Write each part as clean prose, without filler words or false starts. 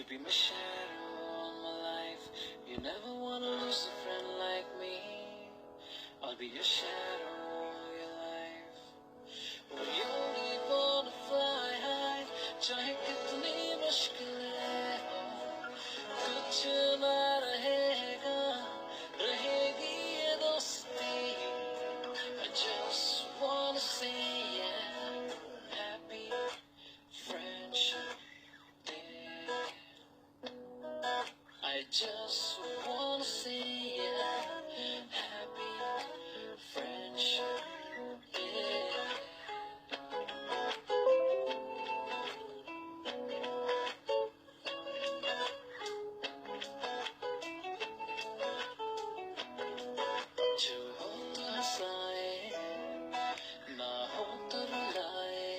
be my shadow all my life. You never wanna lose a friend like me. I'll be your shadow all your life. We only wanna fly high, चाहे कितनी मुश्किलें हो, कुछ ना रहेगा, रहेगी ये दोस्ती. I just wanna say yeah, happy friendship day. I just wanna say yeah, happy friendship day. जो हो तो हंसाए, ना हो तो रुलाए,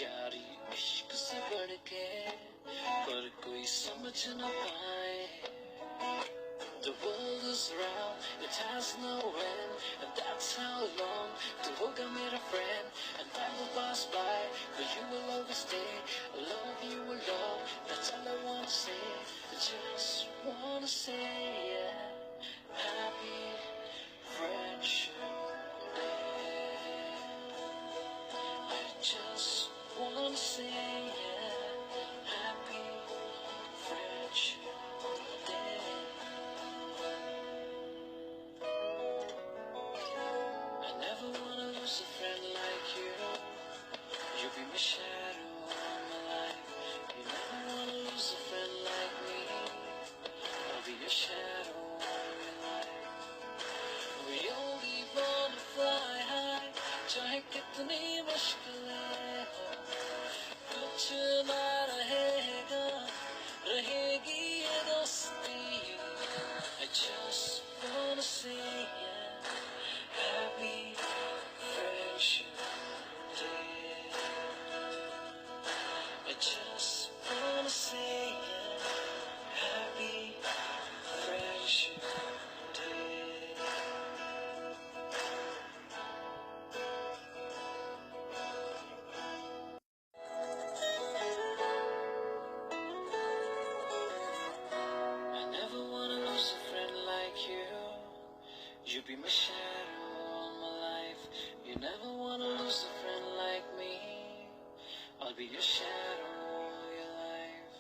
यारी इश्क से बढ़ के पर कोई समझ न पाए. The world is round, it has no end, and that's how long to hoga mera friend. And time will pass by, but you will always stay. I love you a lot, that's all I wanna say. I just wanna say yeah, happy friendship day. I just wanna say yeah, happy friendship day. I never wanna lose a friend like you. You'll be my shadow all my life. You never wanna lose a friend like me. I'll be your shadow all your life. We only wanna fly high, चाहे कितनी मुश्किलें हो, कुछ ना रहेगा, रहेगी ये दोस्ती. I just wanna say yeah, happy friendship day. I just wanna say yeah, happy friendship day. I never wanna lose a friend like you. You be my shadow all my life. You never wanna lose a friend like me. I'll be your shadow all your life.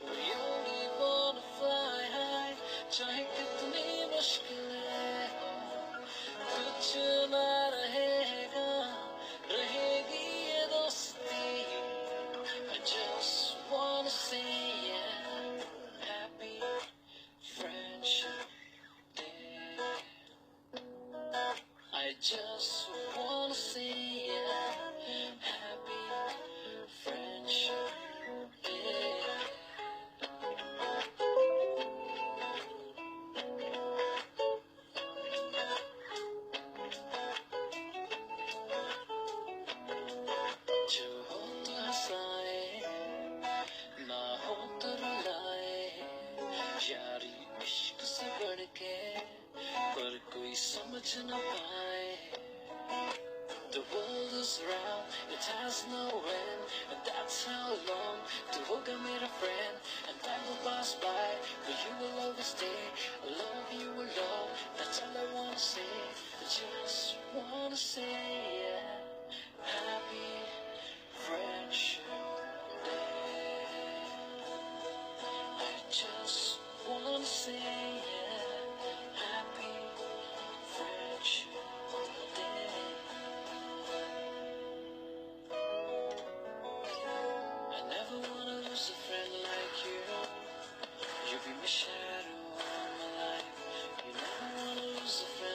We only wanna fly high, चाहे कितनी मुश्किलें हो, कुछ ना रहेगा, रहेगी ये दोस्ती. I just wanna say yeah, happy friendship day. I just wanna say yeah, happy friendship day. जो हो तो हंसाए, ना हो तो रुलाए, यारी इश्क से बढ़ के पर कोई समझ न पाए. The world is round, it has no end, and that's how long to hoga mera friend. And time will pass by, but you will always stay. I love you a lot, that's all I wanna say. I just wanna say yeah, happy friendship day. I just wanna say yeah, happy friendship day. I never wanna lose a friend like you. You be my shadow all my life. You never wanna lose a friend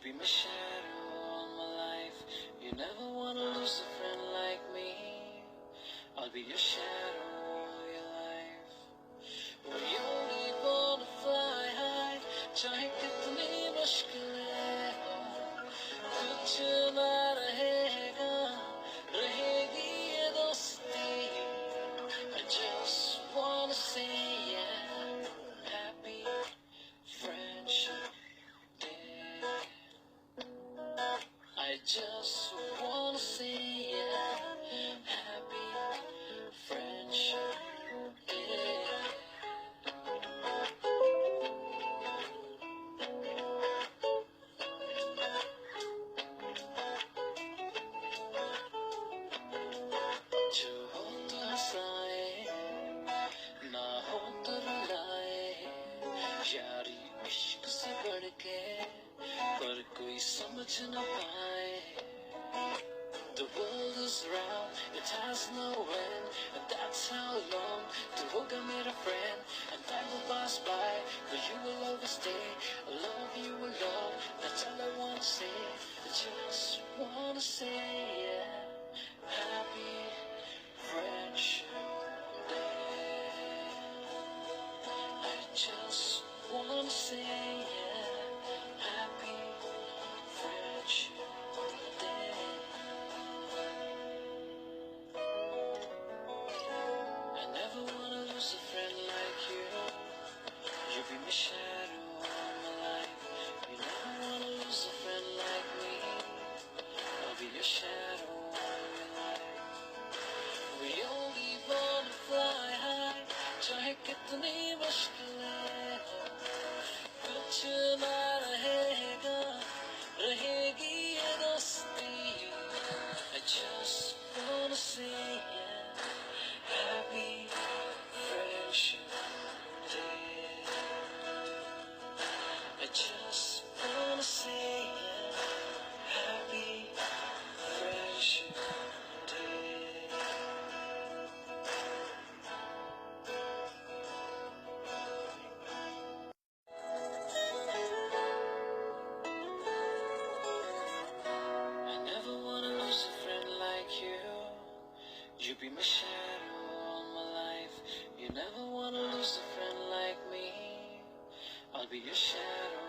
be my shadow all my life. You never wanna lose a friend like me. I'll be your shadow all your life. We only wanna fly high, चाहे कितनी मुश्किलें हो, कुछ ना रहेगा, रहेगी ये दोस्ती. I just wanna say yeah, happy friendship day. I just wanna say yeah, happy friendship day. जो हो तो हंसाए, ना हो तो रुलाए, यारी इश्क से बढ़ के पर कोई समझ न पाए. The world is round, it has no end, and that's how long to hoga mera friend. And time will pass by, but you will always stay. I love you a lot, that's all I wanna say. I just wanna say yeah, happy friendship day. I just wanna say yeah, happy friendship day. I never wanna lose a friend like you. You be my shadow all my life. You never wanna lose a friend like me. I'll be your shadow all your life. We only wanna fly high, चाहे कितनी मुश्किलें हो, कुछ ना रहेगा, रहेगी ये दोस्ती. I just wanna say yeah, happy friendship day. I just wanna say yeah, happy friendship day. I never wanna lose a friend like you. You be my shadow all my life. You never wanna lose a friend like me. I'll be your shadow